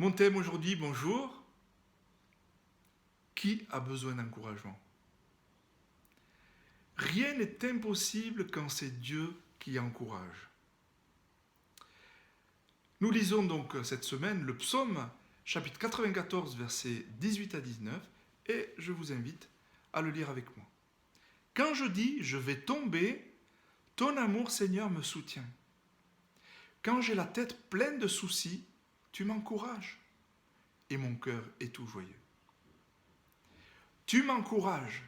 Mon thème aujourd'hui, bonjour. Qui a besoin d'encouragement? Rien n'est impossible quand c'est Dieu qui encourage. Nous lisons donc cette semaine le psaume chapitre 94 versets 18 à 19 et je vous invite à le lire avec moi. Quand je dis je vais tomber, ton amour Seigneur me soutient. Quand j'ai la tête pleine de soucis, tu m'encourages et mon cœur est tout joyeux. Tu m'encourages.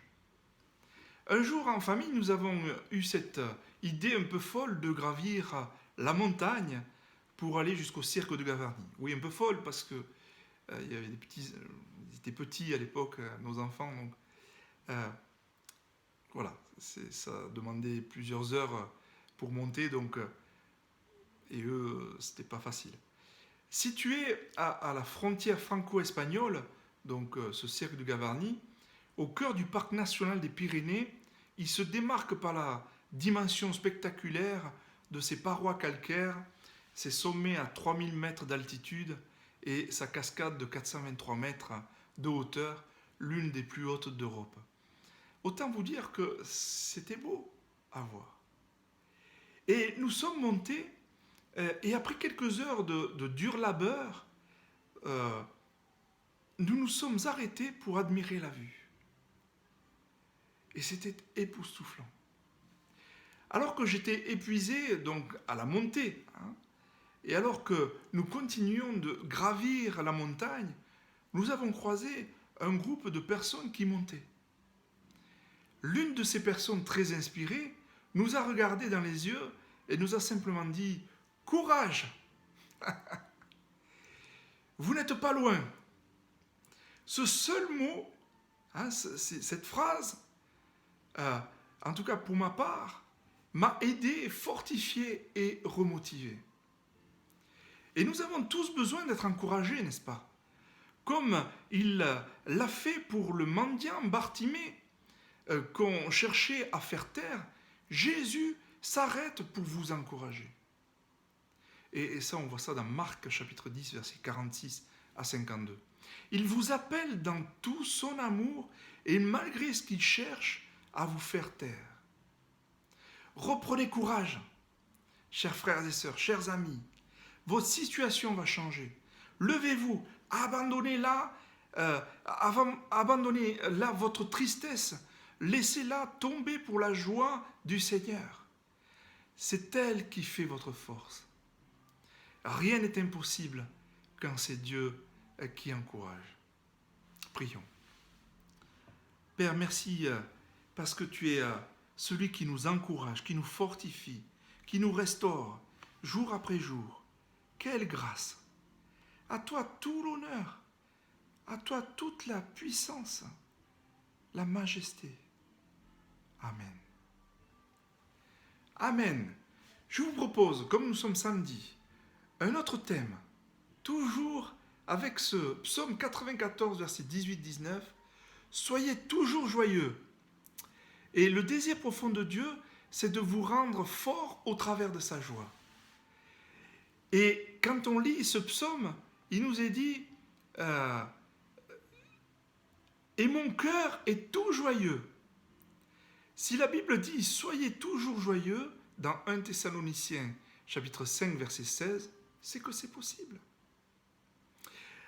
Un jour en famille, nous avons eu cette idée un peu folle de gravir la montagne pour aller jusqu'au cirque de Gavarnie. Oui, un peu folle parce que il y avait ils étaient petits à l'époque, nos enfants, donc voilà, ça demandait plusieurs heures pour monter, donc et eux, c'était pas facile. Situé à la frontière franco-espagnole, donc ce cirque de Gavarnie, au cœur du parc national des Pyrénées, il se démarque par la dimension spectaculaire de ses parois calcaires, ses sommets à 3000 mètres d'altitude et sa cascade de 423 mètres de hauteur, l'une des plus hautes d'Europe. Autant vous dire que c'était beau à voir. Et nous sommes montés, et après quelques heures de dur labeur, nous nous sommes arrêtés pour admirer la vue. Et c'était époustouflant. Alors que j'étais épuisé donc à la montée, et alors que nous continuions de gravir la montagne, nous avons croisé un groupe de personnes qui montaient. L'une de ces personnes très inspirées nous a regardés dans les yeux et nous a simplement dit « Courage ! Vous n'êtes pas loin !» Ce seul mot, cette phrase, en tout cas pour ma part, m'a aidé, fortifié et remotivé. Et nous avons tous besoin d'être encouragés, n'est-ce pas? Comme il l'a fait pour le mendiant Bartimée, qu'on cherchait à faire taire, Jésus s'arrête pour vous encourager. Et ça, on voit ça dans Marc chapitre 10, versets 46 à 52. Il vous appelle dans tout son amour et malgré ce qu'il cherche à vous faire taire. Reprenez courage, chers frères et sœurs, chers amis. Votre situation va changer. Levez-vous, abandonnez là votre tristesse. Laissez-la tomber pour la joie du Seigneur. C'est elle qui fait votre force. Rien n'est impossible quand c'est Dieu qui encourage. Prions. Père, merci parce que tu es celui qui nous encourage, qui nous fortifie, qui nous restaure jour après jour. Quelle grâce! À toi tout l'honneur, à toi toute la puissance, la majesté. Amen. Amen. Je vous propose, comme nous sommes samedi, un autre thème, toujours avec ce psaume 94, verset 18-19. Soyez toujours joyeux. Et le désir profond de Dieu, c'est de vous rendre fort au travers de sa joie. Et quand on lit ce psaume, il nous est dit et mon cœur est tout joyeux. Si la Bible dit soyez toujours joyeux dans 1 Thessaloniciens chapitre 5 verset 16, c'est que c'est possible.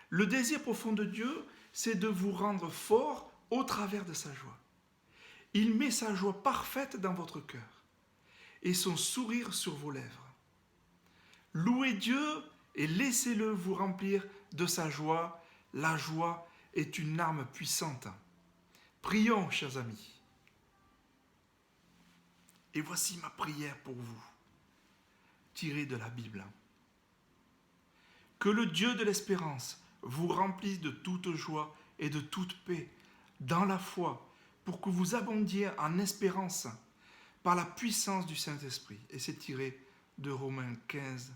Le désir profond de Dieu, c'est de vous rendre fort au travers de sa joie. Il met sa joie parfaite dans votre cœur et son sourire sur vos lèvres. Louez Dieu et laissez-le vous remplir de sa joie. La joie est une arme puissante. Prions, chers amis. Et voici ma prière pour vous, tirée de la Bible. Que le Dieu de l'espérance vous remplisse de toute joie et de toute paix dans la foi, pour que vous abondiez en espérance par la puissance du Saint-Esprit. Et c'est tiré de Romains 15,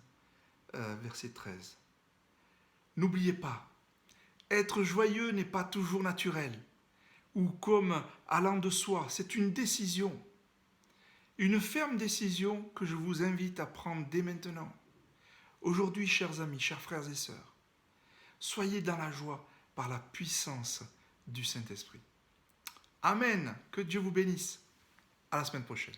verset 13. N'oubliez pas, être joyeux n'est pas toujours naturel ou comme allant de soi, c'est une décision. Une ferme décision que je vous invite à prendre dès maintenant. Aujourd'hui, chers amis, chers frères et sœurs, Soyez dans la joie par la puissance du Saint-Esprit. Amen. Que Dieu vous bénisse. À la semaine prochaine.